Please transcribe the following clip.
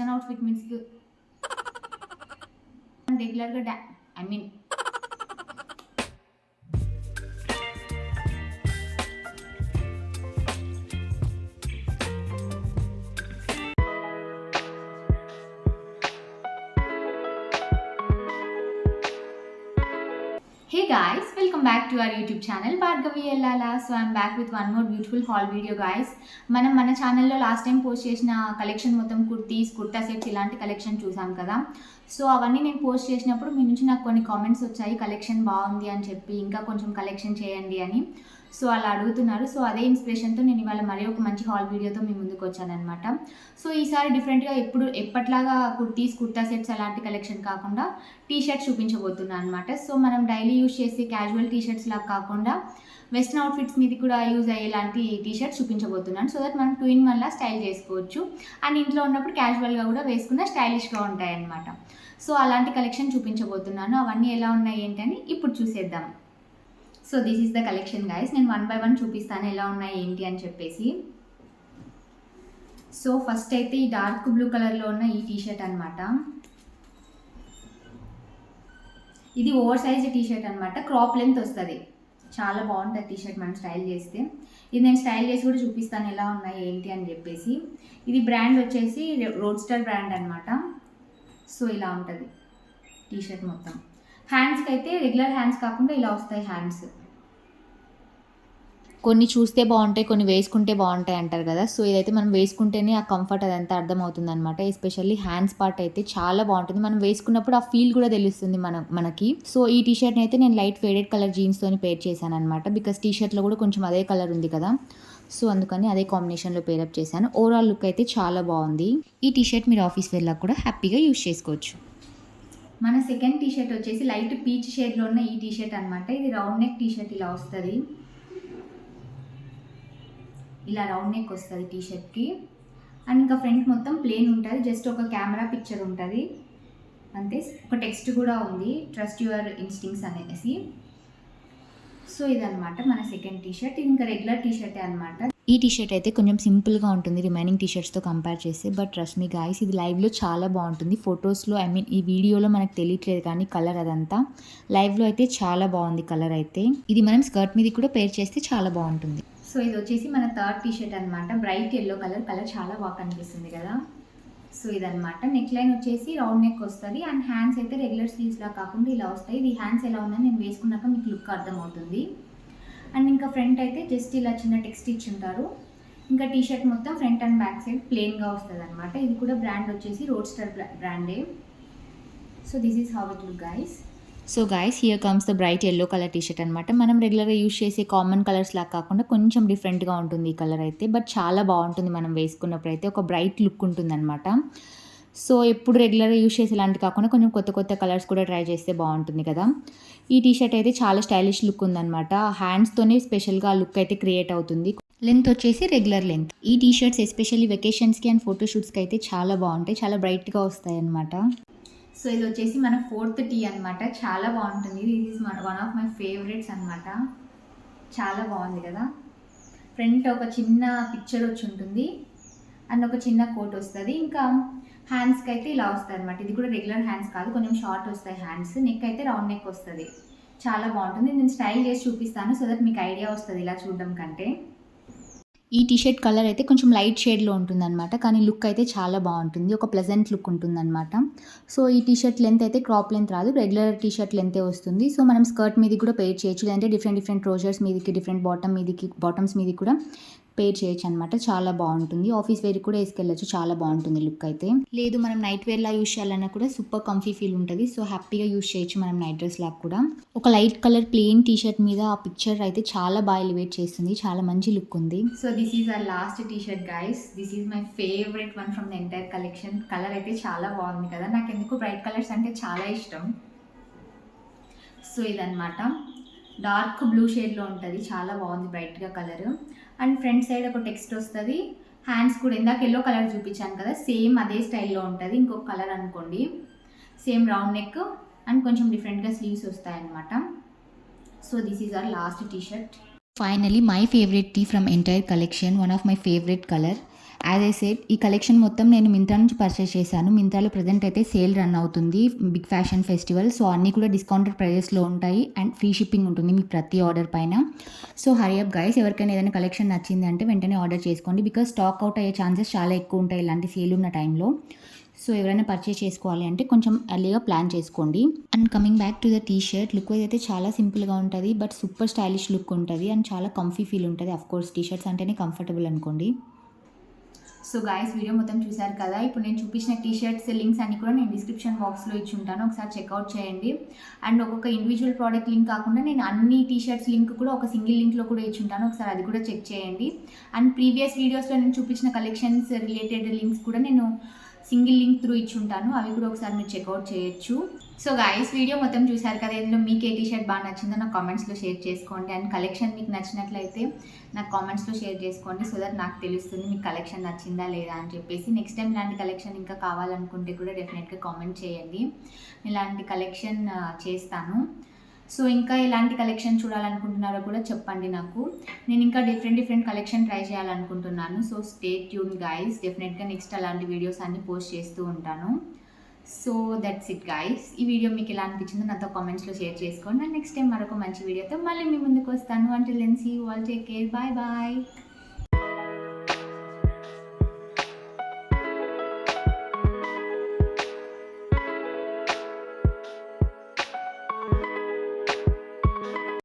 Western outfit means రెగ్యులర్గా I mean Hey guys, welcome back to our YouTube channel Bhargavi Ellala. So I'm back with one more beautiful haul video guys. మనం మన ఛానల్లో last time post చేసిన collection మొత్తం kurta sets ఇలాంటి collection చూసాం కదా. So అవన్నీ నేను పోస్ట్ చేసినప్పుడు మీ నుంచి నాకు కొన్ని కామెంట్స్ వచ్చాయి, కలెక్షన్ బాగుంది అని చెప్పి, ఇంకా కొంచెం కలెక్షన్ చేయండి అని. సో అలా అడుగుతున్నారు. సో అదే ఇన్స్పిరేషన్తో నేను ఇవాళ మరీ ఒక మంచి హాల్ వీడియోతో మీ ముందుకు వచ్చానమాట. సో ఈసారి డిఫరెంట్గా ఎప్పట్లాగా కుర్తా సెట్స్ అలాంటి కలెక్షన్ కాకుండా టీషర్ట్స్ చూపించబోతున్నాను అనమాట. సో మనం డైలీ యూజ్ చేసే క్యాజువల్ టీషర్ట్స్ లాగా కాకుండా వెస్ట్రన్ అవుట్ఫిట్స్ మీద కూడా యూజ్ అయ్యేలాంటి టీషర్ట్స్ చూపించబోతున్నాను. సో దట్ మనం 2-in-1 లా స్టైల్ చేసుకోవచ్చు. అండ్ ఇంట్లో ఉన్నప్పుడు క్యాజువల్గా కూడా వేసుకున్న స్టైలిష్గా ఉంటాయి అన్నమాట. సో అలాంటి కలెక్షన్ చూపించబోతున్నాను. అవన్నీ ఎలా ఉన్నాయి ఏంటని ఇప్పుడు చూసేద్దాం. So this is the collection guys. నేను 1 by 1 చూపిస్తాను ఎలా ఉన్నాయి ఏంటి అని చెప్పేసి. సో ఫస్ట్ అయితే ఈ డార్క్ బ్లూ కలర్లో ఉన్న ఈ టీషర్ట్ అనమాట. ఇది ఓవర్ సైజ్ టీషర్ట్ అనమాట, క్రాప్ లెంత్ వస్తుంది. చాలా బాగుంటుంది టీషర్ట్ మనం స్టైల్ చేస్తే. ఇది నేను స్టైల్ చేసి కూడా చూపిస్తాను ఎలా ఉన్నాయి ఏంటి అని చెప్పేసి. ఇది బ్రాండ్ వచ్చేసి రోడ్స్టర్ బ్రాండ్ అనమాట. సో ఇలా ఉంటుంది టీషర్ట్ మొత్తం. హ్యాండ్స్కి అయితే రెగ్యులర్ హ్యాండ్స్ కాకుండా ఇలా వస్తాయి హ్యాండ్స్. కొన్ని చూస్తే బాగుంటాయి, కొన్ని వేసుకుంటే బాగుంటాయి అంటారు కదా. సో ఇదైతే మనం వేసుకుంటేనే ఆ కంఫర్ట్ అదంతా అర్థమవుతుంది అనమాట. ఎస్పెషల్లీ హ్యాండ్స్ పార్ట్ అయితే చాలా బాగుంటుంది. మనం వేసుకున్నప్పుడు ఆ ఫీల్ కూడా తెలుస్తుంది మనకి. సో ఈ టీషర్ట్ని అయితే నేను లైట్ ఫేడెడ్ కలర్ జీన్స్తో పేర్ చేశాను అనమాట. బికాస్ టీషర్ట్లో కూడా కొంచెం అదే కలర్ ఉంది కదా. సో అందుకని అదే కాంబినేషన్లో పేరప్ చేశాను. ఓవరాల్ లుక్ అయితే చాలా బాగుంది. ఈ టీషర్ట్ మీరు ఆఫీస్ వేర్లా కూడా హ్యాపీగా యూజ్ చేసుకోవచ్చు. మన సెకండ్ టీషర్ట్ వచ్చేసి లైట్ పీచ్ షేడ్లో ఉన్న ఈ టీషర్ట్ అనమాట. ఇది రౌండ్ నెక్ టీషర్ట్ ఇలా వస్తుంది. ఇలా రౌండ్ నెక్ వస్తుంది టీషర్ట్కి. అండ్ ఇంకా ఫ్రంట్ మొత్తం ప్లేన్ ఉంటుంది, జస్ట్ ఒక కెమెరా పిక్చర్ ఉంటుంది అంతే. ఒక టెక్స్ట్ కూడా ఉంది, ట్రస్ట్ యువర్ ఇన్స్టింక్ట్స్ అనేసి. సో ఇదనమాట మన సెకండ్ టీషర్ట్. ఇది ఇంకా రెగ్యులర్ టీషర్టే అనమాట. ఈ టీషర్ట్ అయితే కొంచెం సింపుల్గా ఉంటుంది రిమైనింగ్ టీషర్ట్స్తో కంపేర్ చేస్తే. బట్ ట్రస్ట్ మీ గాయ్స్, ఇది లైవ్లో చాలా బాగుంటుంది. ఫొటోస్లో ఈ వీడియోలో మనకు తెలియట్లేదు కానీ కలర్ అదంతా, లైవ్లో అయితే చాలా బాగుంది కలర్ అయితే. ఇది మనం స్కర్ట్ మీద కూడా పేర్ చేస్తే చాలా బాగుంటుంది. సో ఇది వచ్చేసి మన థర్డ్ టీషర్ట్ అనమాట. బ్రైట్ ఎల్లో కలర్ చాలా బాగా కనిపిస్తుంది కదా. సో ఇదనమాట. నెక్ లైన్ వచ్చేసి రౌండ్ నెక్ వస్తుంది. అండ్ హ్యాండ్స్ అయితే రెగ్యులర్ స్లీవ్స్లా కాకుండా ఇలా వస్తాయి. ఇది హ్యాండ్స్ ఎలా ఉందని నేను వేసుకున్నాక మీకు లుక్ అర్థమవుతుంది. అండ్ ఇంకా ఫ్రంట్ అయితే జస్ట్ ఇలా చిన్న టెక్స్ట్ ఇచ్చుంటారు. ఇంకా టీషర్ట్ మొత్తం ఫ్రంట్ అండ్ బ్యాక్ సైడ్ ప్లెయిన్గా వస్తుంది అనమాట. ఇది కూడా బ్రాండ్ వచ్చేసి రోడ్స్టర్ బ్రాండే. So this is how it look guys. So guys, here comes the bright yellow colour t-shirt అనమాట. మనం రెగ్యులర్గా యూజ్ చేసే కామన్ కలర్స్ లాగా కాకుండా కొంచెం డిఫరెంట్గా ఉంటుంది ఈ కలర్ అయితే. బట్ చాలా బాగుంటుంది మనం వేసుకున్నప్పుడు అయితే. ఒక బ్రైట్ లుక్ ఉంటుంది అనమాట. సో ఎప్పుడు రెగ్యులర్గా యూజ్ చేసే ఇలాంటి కాకుండా కొంచెం కొత్త కలర్స్ కూడా ట్రై చేస్తే బాగుంటుంది కదా. ఈ టీషర్ట్ అయితే చాలా స్టైలిష్ లుక్ ఉందన్నమాట. హ్యాండ్స్తోనే స్పెషల్గా లుక్ అయితే క్రియేట్ అవుతుంది. లెంత్ వచ్చేసి రెగ్యులర్ లెంత్. ఈ టీషర్ట్స్ ఎస్పెషల్లీ వెకేషన్స్కి అండ్ ఫోటోషూట్స్కి అయితే చాలా బాగుంటాయి, చాలా బ్రైట్గా వస్తాయి అన్నమాట. సో ఇది వచ్చేసి మన ఫోర్త్ టీ అనమాట. చాలా బాగుంటుంది. This is one of my favourites అనమాట. చాలా బాగుంది కదా. ఫ్రంట్ ఒక చిన్న పిక్చర్ వచ్చి ఉంటుంది అండ్ ఒక చిన్న కోట్ వస్తుంది. ఇంకా హ్యాండ్స్కి అయితే ఇలా వస్తుంది అనమాట. ఇది కూడా రెగ్యులర్ హ్యాండ్స్ కాదు, కొంచెం షార్ట్ వస్తాయి హ్యాండ్స్. నెక్ అయితే రౌండ్ నెక్ వస్తుంది. చాలా బాగుంటుంది. నేను స్టైల్ చేసి చూపిస్తాను సో దట్ మీకు ఐడియా వస్తుంది ఇలా చూడడం కంటే. ఈ టీషర్ట్ కలర్ అయితే కొంచెం లైట్ షేడ్లో ఉంటుందన్నమాట, కానీ లుక్ అయితే చాలా బాగుంటుంది. ఒక ప్లెజెంట్ లుక్ ఉంటుందన్నమాట. సో ఈ టీషర్ట్ లెంత్ అయితే క్రాప్ లెంత్ రాదు, రెగ్యులర్ టీషర్ట్ లెంతే వస్తుంది. సో మనం స్కర్ట్ మీదకి కూడా పేర్ చేయొచ్చు, లేదంటే డిఫరెంట్ ట్రౌజర్స్ మీదకి, డిఫరెంట్ బాటమ్స్ మీదకి కూడా పేర్ చేయొచ్చు అనమాట. చాలా బాగుంటుంది. ఆఫీస్ వేర్ కూడా వేసుకెళ్ళచ్చు, చాలా బాగుంటుంది లుక్ అయితే. లేదు మనం నైట్ వేర్లా యూజ్ చేయాలన్నా కూడా సూపర్ కంఫీ ఫీల్ ఉంటుంది. సో హ్యాపీగా యూజ్ చేయొచ్చు మనం నైట్ డ్రెస్ లాగా కూడా. ఒక లైట్ కలర్ ప్లెయిన్ టీషర్ట్ మీద ఆ పిక్చర్ అయితే చాలా బాగా ఎలివేట్ చేస్తుంది, చాలా మంచి లుక్ ఉంది. So this is our last t-shirt guys. This is my favourite one from the entire collection. Colour అయితే చాలా బాగుంది కదా. నాకు ఎందుకు బ్రైట్ కలర్స్ అంటే చాలా ఇష్టం. సో ఇదనమాట డార్క్ బ్లూ షేడ్లో ఉంటుంది, చాలా బాగుంది బ్రైట్గా కలర్. అండ్ ఫ్రంట్ సైడ్ ఒక టెక్స్ట్ వస్తుంది. హ్యాండ్స్ కూడా ఇందాక ఎల్లో కలర్ చూపించాను కదా, సేమ్ అదే స్టైల్లో ఉంటుంది, ఇంకొక కలర్ అనుకోండి. సేమ్ రౌండ్ నెక్ అండ్ కొంచెం డిఫరెంట్గా స్లీవ్స్ వస్తాయన్నమాట. So this is our last t-shirt. Finally my favourite tee from entire collection, one of my favourite colour. As I said ఈ కలెక్షన్ మొత్తం నేను మింత్రా నుంచి పర్చేస్ చేశాను. మింత్రాలో ప్రజెంట్ అయితే సేల్ రన్ అవుతుంది, బిగ్ ఫ్యాషన్ ఫెస్టివల్. సో అన్నీ కూడా డిస్కౌంటెడ్ ప్రైజెస్లో ఉంటాయి అండ్ ఫ్రీ షిప్పింగ్ ఉంటుంది మీ ప్రతి ఆర్డర్ పైన. సో హరీ అప్ గైస్, ఎవరికైనా ఏదైనా కలెక్షన్ నచ్చింది అంటే వెంటనే ఆర్డర్ చేసుకోండి, బికాస్ స్టాక్ అవుట్ అయ్యే ఛాన్సెస్ చాలా ఎక్కువ ఉంటాయి ఇలాంటి సేల్ ఉన్న టైంలో. సో ఎవరైనా పర్చేస్ చేసుకోవాలి అంటే కొంచెం ఎర్లీగా ప్లాన్ చేసుకోండి. And coming back to the T shirt, look wise అయితే చాలా సింపుల్గా ఉంటుంది, బట్ సూపర్ స్టైలిష్ లుక్ ఉంటుంది అండ్ చాలా కంఫీ ఫీల్ ఉంటుంది. అఫ్ కోర్స్ టీ షర్ట్స్ అంటేనే కంఫర్టబుల్ అనుకోండి. సో గాయస్, వీడియో మొత్తం చూసారు కదా. ఇప్పుడు నేను చూపించిన టీ షర్ట్స్ లింక్స్ అన్ని కూడా నేను డిస్క్రిప్షన్ బాక్స్లో ఇచ్చి ఉంటాను, ఒకసారి చెక్అవుట్ చేయండి. అండ్ ఒక్కొక్క ఇండివిజువల్ ప్రోడక్ట్ లింక్ కాకుండా నేను అన్ని టీ షర్ట్స్ లింక్ కూడా ఒక సింగిల్ లింక్లో కూడా ఇచ్చి ఉంటాను, ఒకసారి అది కూడా చెక్ చేయండి. అండ్ ప్రీవియస్ వీడియోస్లో నేను చూపించిన కలెక్షన్స్ రిలేటెడ్ లింక్స్ కూడా నేను సింగిల్ లింక్ త్రూ ఇచ్చి ఉంటాను, అవి కూడా ఒకసారి మీరు చెక్అవుట్ చేయొచ్చు. సో గాయస్, వీడియో మొత్తం చూసారు కదా. ఇందులో మీకు ఏ టీ షర్ట్ బాగా నచ్చిందో నాకు కామెంట్స్లో షేర్ చేసుకోండి. అండ్ కలెక్షన్ మీకు నచ్చినట్లయితే నాకు కామెంట్స్లో షేర్ చేసుకోండి, సో దట్ నాకు తెలుస్తుంది మీకు కలెక్షన్ నచ్చిందా లేదా అని చెప్పేసి. నెక్స్ట్ టైం ఇలాంటి కలెక్షన్ ఇంకా కావాలనుకుంటే కూడా డెఫినెట్గా కామెంట్ చేయండి, ఇలాంటి కలెక్షన్ చేస్తాను. సో ఇంకా ఎలాంటి కలెక్షన్ చూడాలనుకుంటున్నారో కూడా చెప్పండి నాకు. నేను ఇంకా డిఫరెంట్ కలెక్షన్ ట్రై చేయాలనుకుంటున్నాను. సో స్టే ట్యూన్ గైస్, డెఫినెట్గా నెక్స్ట్ అలాంటి వీడియోస్ అన్ని పోస్ట్ చేస్తూ ఉంటాను. So that's it guys. ఈ వీడియో మీకు ఎలా అనిపించిందో నాతో కామెంట్స్లో షేర్ చేసుకోండి. అండ్ నెక్స్ట్ టైం మరొక మంచి వీడియోతో మళ్ళీ మీ ముందుకు వస్తాను. Until then see you all, take care, bye bye.